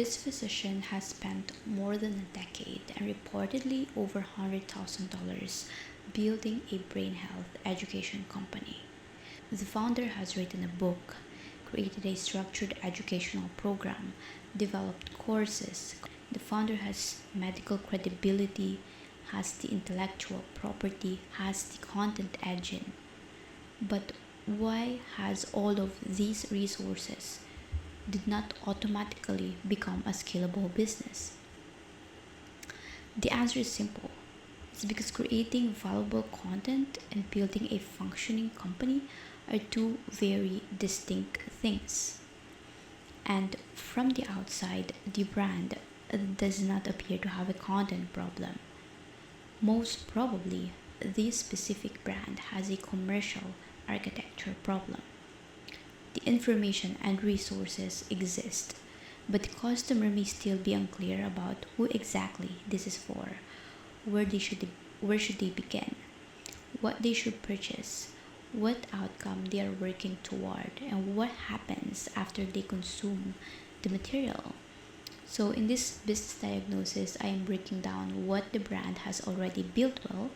This physician has spent more than a decade and reportedly over $100,000 building a brain health education company. The founder has written a book, created a structured educational program, developed courses. The founder has medical credibility, has the intellectual property, has the content engine. But why has all of these resources did not automatically become a scalable business? The answer is simple. It's because creating valuable content and building a functioning company are two very distinct things. And from the outside, the brand does not appear to have a content problem. Most probably, this specific brand has a commercial architecture problem. The information and resources exist, but the customer may still be unclear about who exactly this is for, where should they begin, what they should purchase, what outcome they are working toward, and what happens after they consume the material. So in this business diagnosis, I am breaking down what the brand has already built well,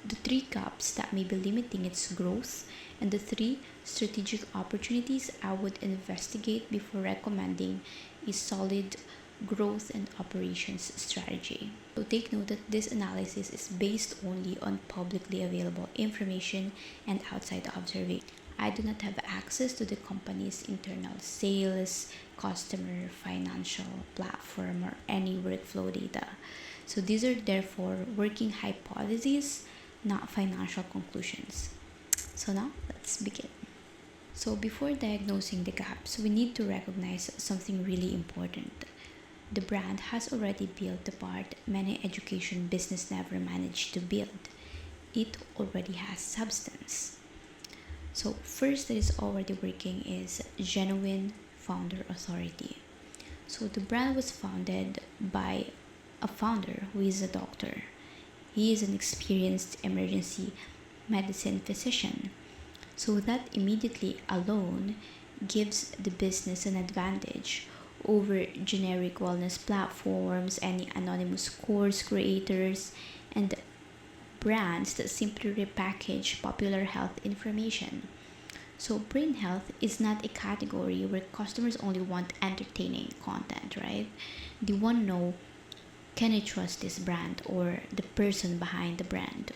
the three gaps that may be limiting its growth, and the three strategic opportunities I would investigate before recommending a solid growth and operations strategy. So take note that this analysis is based only on publicly available information and outside observation. I do not have access to the company's internal sales, customer, financial, platform, or any workflow data. So these are therefore working hypotheses, not financial conclusions. So now let's begin. So before diagnosing the gaps, we need to recognize something really important. The brand has already built the part many education business never managed to build. It already has substance. So first that is already working is genuine founder authority. So the brand was founded by a founder who is a doctor. He is an experienced emergency medicine physician. So that immediately alone gives the business an advantage over generic wellness platforms, any anonymous course creators, and brands that simply repackage popular health information. So brain health is not a category where customers only want entertaining content, right? They want to know, can I trust this brand or the person behind the brand?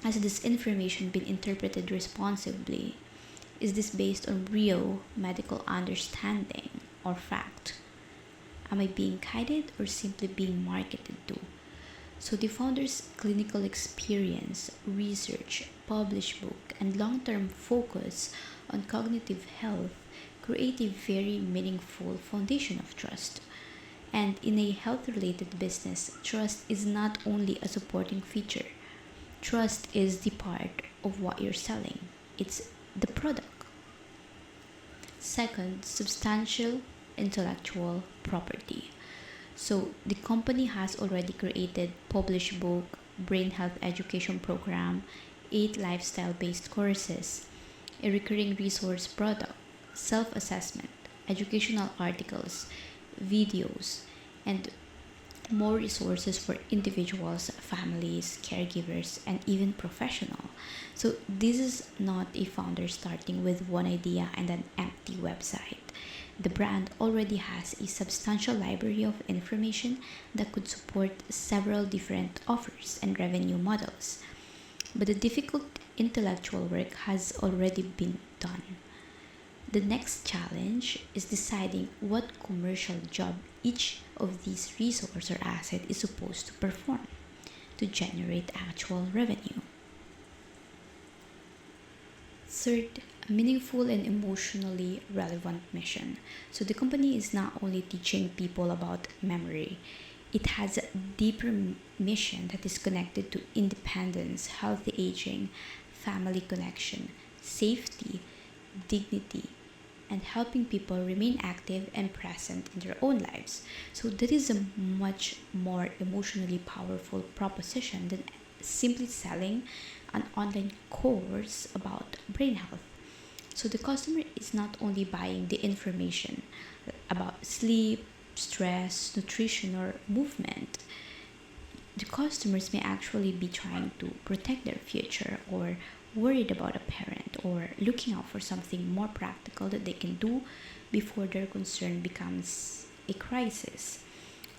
Has this information been interpreted responsibly? Is this based on real medical understanding or fact? Am I being guided or simply being marketed to? So the founder's clinical experience, research, published book, and long-term focus on cognitive health create a very meaningful foundation of trust. And in a health-related business, trust is not only a supporting feature. Trust is the part of what you're selling. It's the product. Second, substantial intellectual property. So the company has already created published book, brain health education program, 8 lifestyle-based courses, a recurring resource product, self-assessment, educational articles, videos, and more resources for individuals, families, caregivers, and even professional. So this is not a founder starting with one idea and an empty website. The brand already has a substantial library of information that could support several different offers and revenue models. But the difficult intellectual work has already been done. The next challenge is deciding what commercial job each of these resource or asset is supposed to perform to generate actual revenue. Third, a meaningful and emotionally relevant mission. So the company is not only teaching people about memory, it has a deeper mission that is connected to independence, healthy aging, family connection, safety, dignity, and helping people remain active and present in their own lives. So that is a much more emotionally powerful proposition than simply selling an online course about brain health. So the customer is not only buying the information about sleep, stress, nutrition, or movement. The customers may actually be trying to protect their future, or worried about a parent, or looking out for something more practical that they can do before their concern becomes a crisis.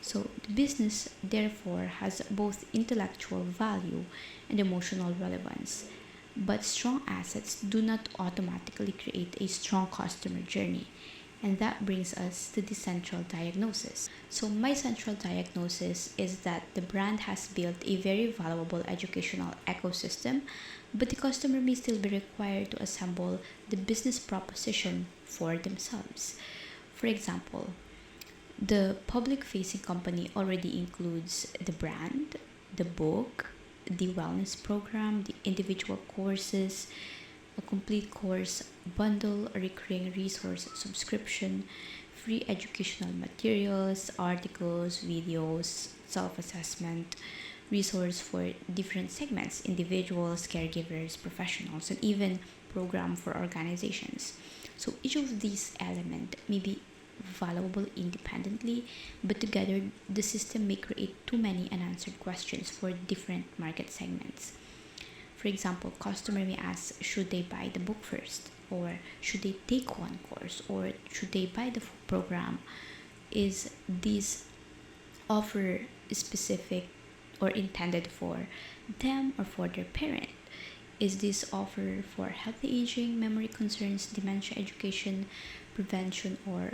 So the business therefore has both intellectual value and emotional relevance. But strong assets do not automatically create a strong customer journey. And that brings us to the central diagnosis. So, my central diagnosis is that the brand has built a very valuable educational ecosystem, but the customer may still be required to assemble the business proposition for themselves. For example, the public facing company already includes the brand, the book, the wellness program, the individual courses, a complete course bundle, a recurring resource subscription, free educational materials, articles, videos, self assessment, resource for different segments: individuals, caregivers, professionals, and even program for organizations. So each of these elements may be valuable independently, but together the system may create too many unanswered questions for different market segments. For example, customer may ask, should they buy the book first, or should they take one course, or should they buy the full program? Is this offer specific or intended for them or for their parent? Is this offer for healthy aging, memory concerns, dementia education, prevention, or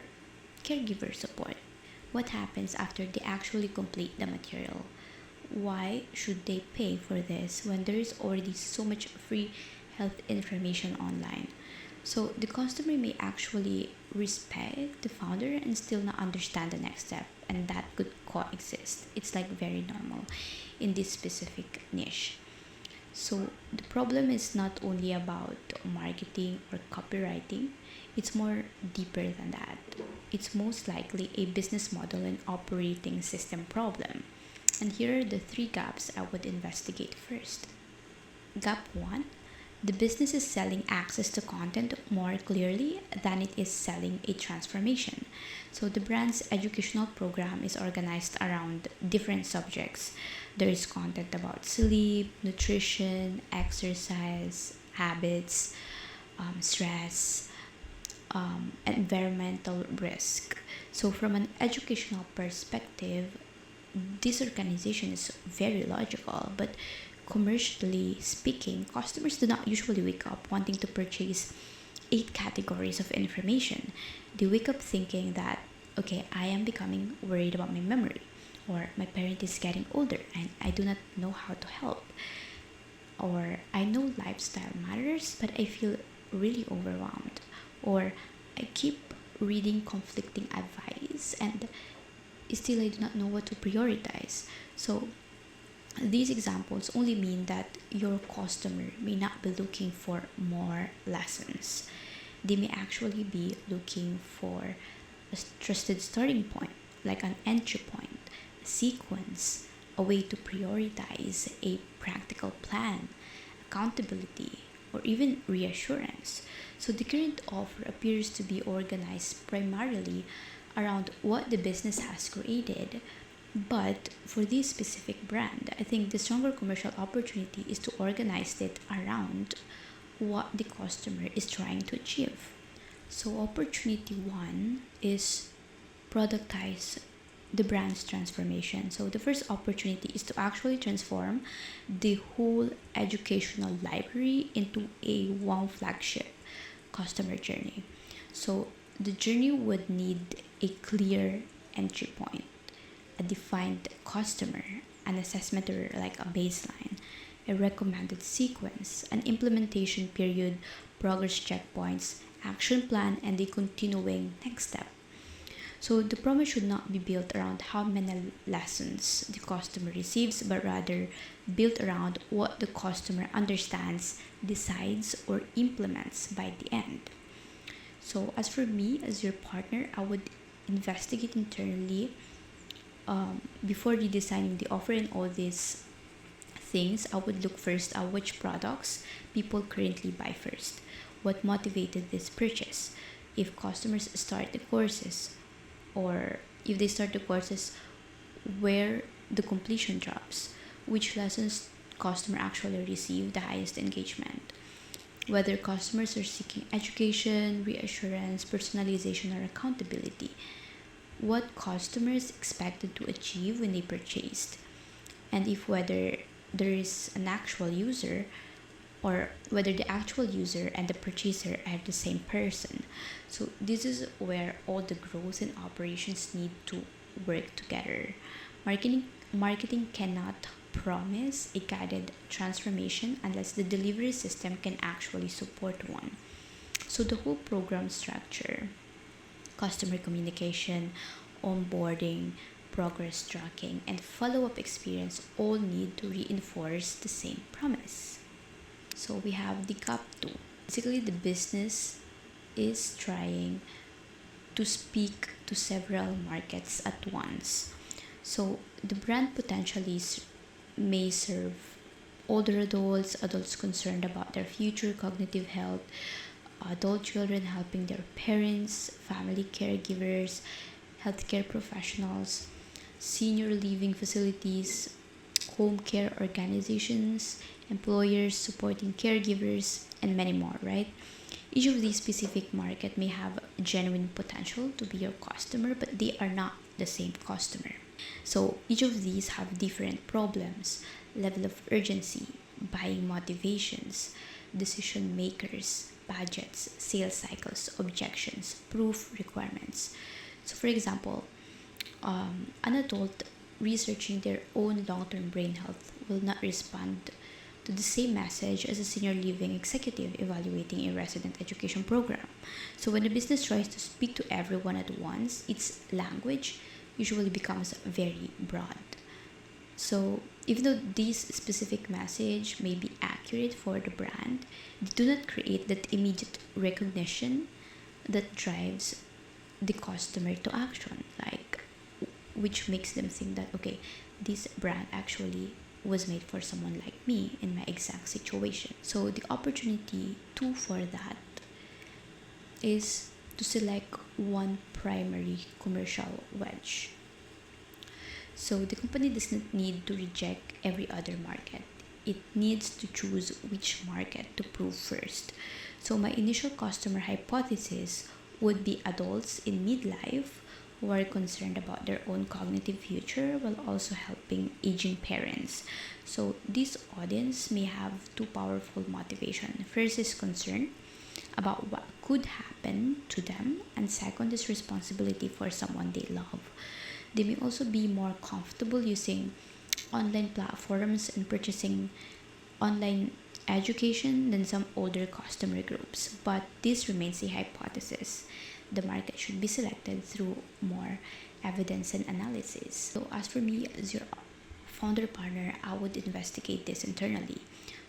caregiver support? What happens after they actually complete the material? Why should they pay for this when there is already so much free health information online? So the customer may actually respect the founder and still not understand the next step, and that could coexist. It's like very normal in this specific niche. So the problem is not only about marketing or copywriting, it's more deeper than that. It's most likely a business model and operating system problem. And here are the three gaps I would investigate first. Gap 1: the business is selling access to content more clearly than it is selling a transformation. So the brand's educational program is organized around different subjects. There is content about sleep, nutrition, exercise, habits, stress, environmental risk. So from an educational perspective, this organization is very logical, but commercially speaking, customers do not usually wake up wanting to purchase 8 categories of information. They wake up thinking that, okay, I am becoming worried about my memory, or my parent is getting older and I do not know how to help, or I know lifestyle matters but I feel really overwhelmed, or I keep reading conflicting advice and still I do not know what to prioritize. So these examples only mean that your customer may not be looking for more lessons. They may actually be looking for a trusted starting point, like an entry point, a sequence, a way to prioritize, a practical plan, accountability, or even reassurance. So the current offer appears to be organized primarily around what the business has created. But for this specific brand, I think the stronger commercial opportunity is to organize it around what the customer is trying to achieve. So opportunity one is productize the brand's transformation. So the first opportunity is to actually transform the whole educational library into a one flagship customer journey. So the journey would need a clear entry point, a defined customer, an assessment or like a baseline, a recommended sequence, an implementation period, progress checkpoints, action plan, and a continuing next step. So the promise should not be built around how many lessons the customer receives, but rather built around what the customer understands, decides, or implements by the end. So as for me, as your partner, I would investigate internally before redesigning the offer and all these things. I would look first at which products people currently buy first. What motivated this purchase? If customers start the courses or if they start the courses, where the completion drops, which lessons customer actually receive the highest engagement, whether customers are seeking education, reassurance, personalization, or accountability, what customers expected to achieve when they purchased, and if whether there is an actual user, or whether the actual user and the purchaser are the same person. So this is where all the growth and operations need to work together. Marketing cannot promise a guided transformation unless the delivery system can actually support one. So the whole program structure, customer communication, onboarding, progress tracking, and follow-up experience all need to reinforce the same promise. So we have the gap 2. Basically, the business is trying to speak to several markets at once. So the brand potentially may serve older adults, adults concerned about their future cognitive health, adult children helping their parents, family caregivers, healthcare professionals, senior living facilities, home care organizations, employers supporting caregivers, and many more, right? Each of these specific market may have genuine potential to be your customer, but they are not the same customer. So each of these have different problems, level of urgency, buying motivations, decision makers, budgets, sales cycles, objections, proof requirements. So for example, an adult researching their own long-term brain health will not respond to the same message as a senior living executive evaluating a resident education program. So when a business tries to speak to everyone at once, its language usually becomes very broad. So even though this specific message may be accurate for the brand, they do not create that immediate recognition that drives the customer to action, like which makes them think that, okay, this brand actually was made for someone like me in my exact situation. So the opportunity too for that is to select one primary commercial wedge. So the company does not need to reject every other market. It needs to choose which market to prove first. So my initial customer hypothesis would be adults in midlife who are concerned about their own cognitive future while also helping aging parents. So this audience may have two powerful motivations. First is concern about what could happen to them, and second is responsibility for someone they love. They may also be more comfortable using online platforms and purchasing online education than some older customer groups, but this remains a hypothesis. The market should be selected through more evidence and analysis. So as for me, as your founder partner, I would investigate this internally.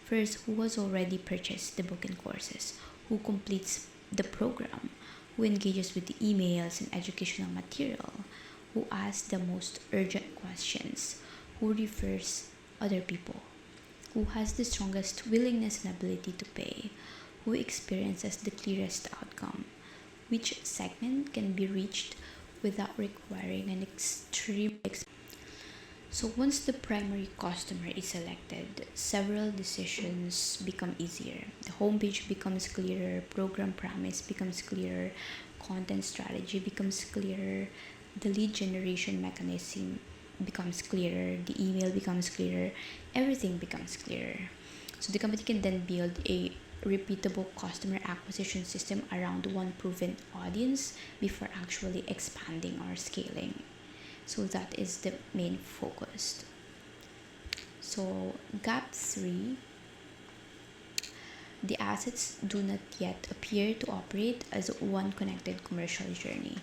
First, who has already purchased the book and courses? Who completes the program? Who engages with the emails and educational material? Who asks the most urgent questions? Who refers other people? Who has the strongest willingness and ability to pay? Who experiences the clearest outcome? Which segment can be reached without requiring an extreme So once the primary customer is selected, several decisions become easier. The homepage becomes clearer, program promise becomes clearer, content strategy becomes clearer, the lead generation mechanism becomes clearer, the email becomes clearer, everything becomes clearer. So the company can then build a repeatable customer acquisition system around one proven audience before actually expanding or scaling. So that is the main focus. So gap 3, the assets do not yet appear to operate as one connected commercial journey.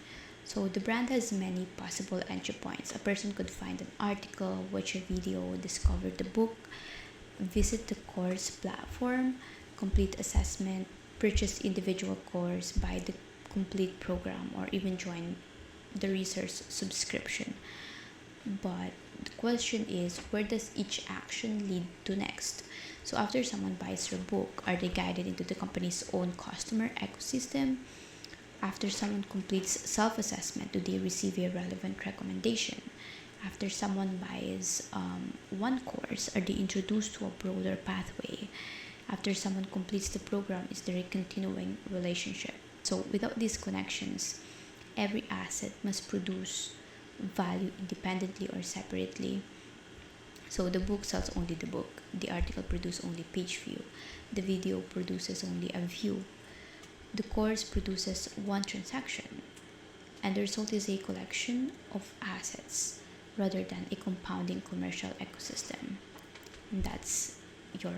So the brand has many possible entry points. A person could find an article, watch a video, discover the book, visit the course platform, complete assessment, purchase individual course, buy the complete program, or even join the research subscription. But the question is, where does each action lead to next? So after someone buys your book, are they guided into the company's own customer ecosystem? After someone completes self-assessment, do they receive a relevant recommendation? After someone buys one course, are they introduced to a broader pathway? After someone completes the program, is there a continuing relationship? So without these connections, every asset must produce value independently or separately. So the book sells only the book, the article produces only page view, the video produces only a view, the course produces one transaction, and the result is a collection of assets rather than a compounding commercial ecosystem. And that's your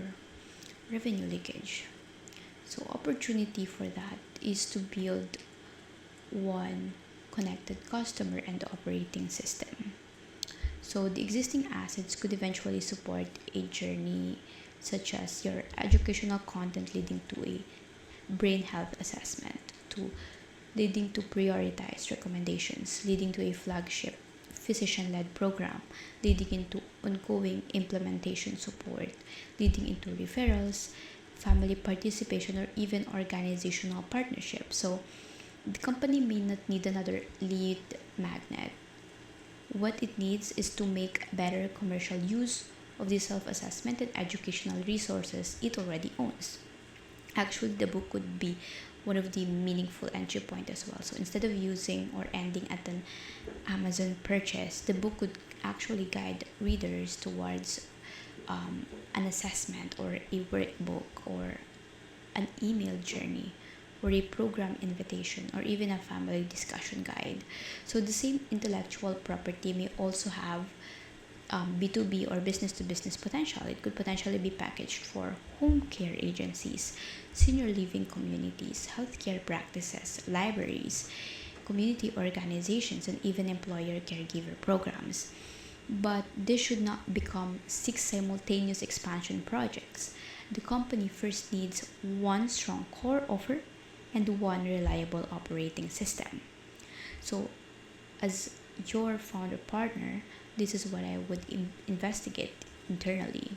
revenue leakage. So opportunity for that is to build one connected customer and operating system. So the existing assets could eventually support a journey such as your educational content leading to a brain health assessment, to leading to prioritized recommendations, leading to a flagship physician-led program, leading into ongoing implementation support, leading into referrals, family participation, or even organizational partnership. So the company may not need another lead magnet. What it needs is to make better commercial use of the self-assessment and educational resources it already owns. Actually, the book could be one of the meaningful entry point as well. So instead of using or ending at an Amazon purchase, the book could actually guide readers towards an assessment or a workbook or an email journey or a program invitation or even a family discussion guide. So the same intellectual property may also have B2B or business to business potential. It could potentially be packaged for home care agencies, senior living communities, healthcare practices, libraries, community organizations, and even employer caregiver programs. But this should not become 6 simultaneous expansion projects. The company first needs one strong core offer and one reliable operating system. So, as your founder partner, this is what I would investigate internally.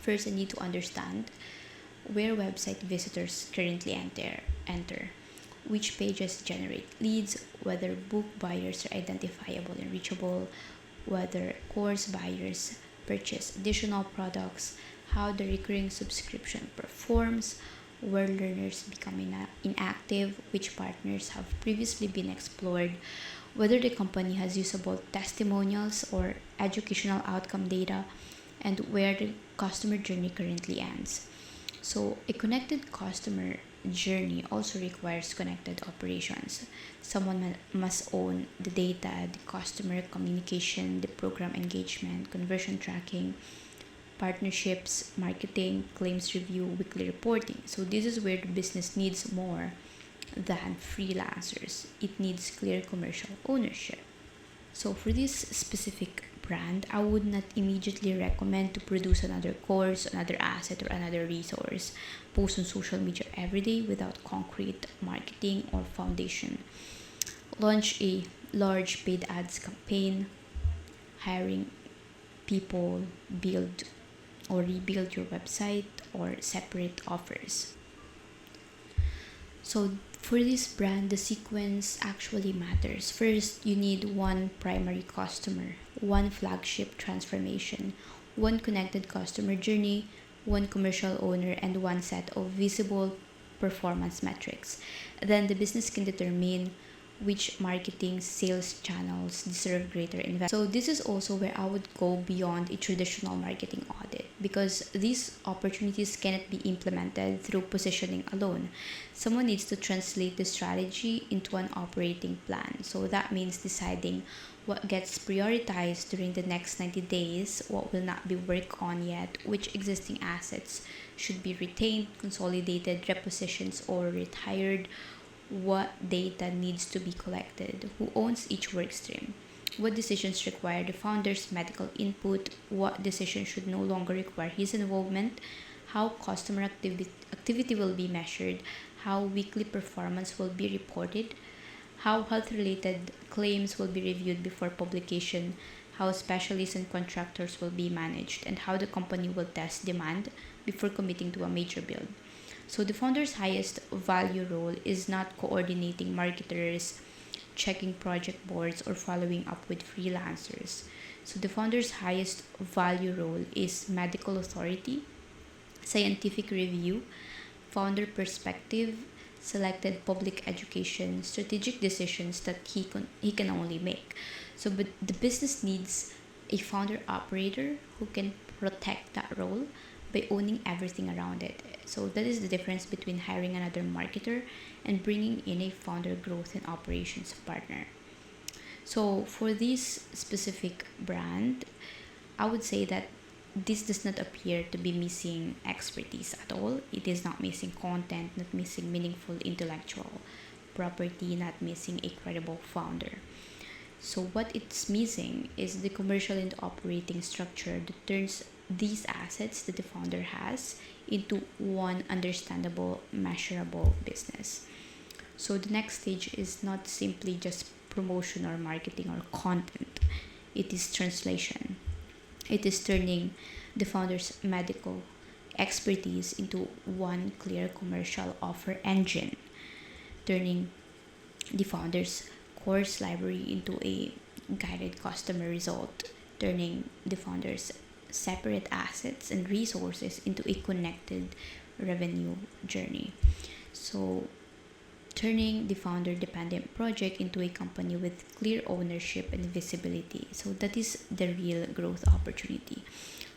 First, I need to understand where website visitors currently enter, which pages generate leads, whether book buyers are identifiable and reachable, whether course buyers purchase additional products, how the recurring subscription performs, where learners become inactive, which partners have previously been explored, whether the company has usable testimonials or educational outcome data, and where the customer journey currently ends. So, a connected customer journey also requires connected operations. Someone must own the data, the customer communication, the program engagement, conversion tracking, partnerships, marketing, claims review, weekly reporting. So, this is where the business needs more than freelancers. It needs clear commercial ownership. So for this specific brand, I would not immediately recommend to produce another course, another asset, or another resource. Post on social media every day without concrete marketing or foundation. Launch a large paid ads campaign, hiring people, build or rebuild your website, or separate offers. So for this brand, the sequence actually matters. First, you need one primary customer, one flagship transformation, one connected customer journey, one commercial owner, and one set of visible performance metrics. Then the business can determine which marketing sales channels deserve greater investment. So this is also where I would go beyond a traditional marketing audit, because these opportunities cannot be implemented through positioning alone. Someone needs to translate the strategy into an operating plan. So that means deciding what gets prioritized during the next 90 days, what will not be worked on yet, which existing assets should be retained, consolidated, repositioned, or retired, what data needs to be collected, who owns each work stream, what decisions require the founder's medical input, what decisions should no longer require his involvement, how customer activity will be measured, how weekly performance will be reported, how health-related claims will be reviewed before publication, how specialists and contractors will be managed, and how the company will test demand before committing to a major build. So the founder's highest value role is not coordinating marketers, checking project boards, or following up with freelancers. So the founder's highest value role is medical authority, scientific review, founder perspective, selected public education, strategic decisions that he can only make. So but the business needs a founder operator who can protect that role by owning everything around it. So that is the difference between hiring another marketer and bringing in a founder growth and operations partner. So for this specific brand, I would say that this does not appear to be missing expertise at all. It is not missing content, not missing meaningful intellectual property, not missing a credible founder. So what it's missing is the commercial and operating structure that turns these assets that the founder has into one understandable, measurable business. So the next stage is not simply just promotion or marketing or content. It is translation. It is turning the founder's medical expertise into one clear commercial offer engine, turning the founder's course library into a guided customer result, turning the founder's separate assets and resources into a connected revenue journey. So turning the founder dependent project into a company with clear ownership and visibility. So that is the real growth opportunity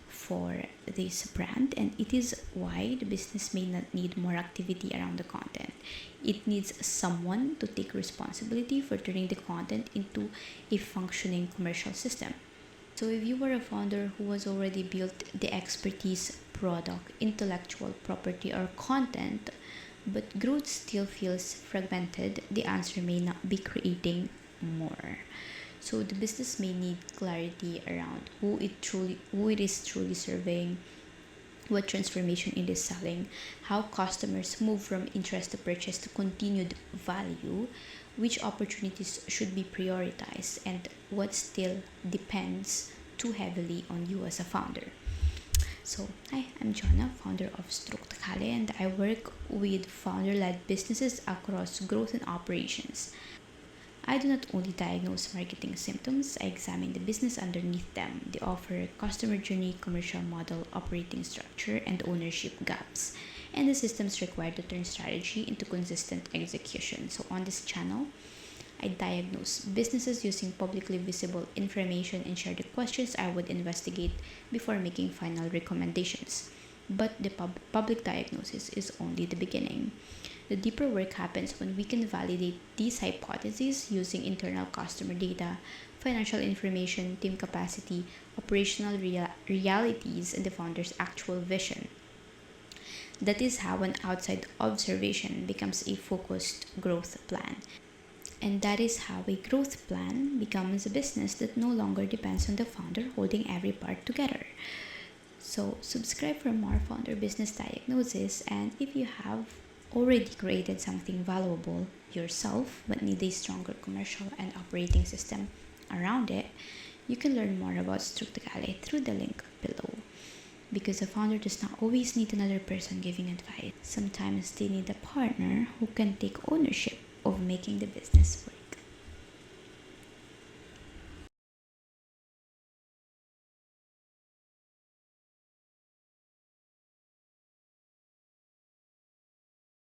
for this brand, and it is why the business may not need more activity around the content. It needs someone to take responsibility for turning the content into a functioning commercial system. So if you were a founder who has already built the expertise, product, intellectual property, or content, but growth still feels fragmented, the answer may not be creating more. So the business may need clarity around who it is truly serving, what transformation it is selling, how customers move from interest to purchase to continued value, which opportunities should be prioritized, and what still depends too heavily on you as a founder. So, hi, I'm Jonna, founder of Scalable, and I work with founder-led businesses across growth and operations. I do not only diagnose marketing symptoms, I examine the business underneath them, the offer, customer journey, commercial model, operating structure, and ownership gaps, and the systems required to turn strategy into consistent execution. So on this channel, I diagnose businesses using publicly visible information and share the questions I would investigate before making final recommendations. But the public diagnosis is only the beginning. The deeper work happens when we can validate these hypotheses using internal customer data, financial information, team capacity, operational realities, and the founder's actual vision. That is how an outside observation becomes a focused growth plan. And that is how a growth plan becomes a business that no longer depends on the founder holding every part together. So subscribe for more founder business diagnosis, and if you have already created something valuable yourself but need a stronger commercial and operating system around it, you can learn more about Scalable through the link below. Because a founder does not always need another person giving advice. Sometimes they need a partner who can take ownership of making the business work.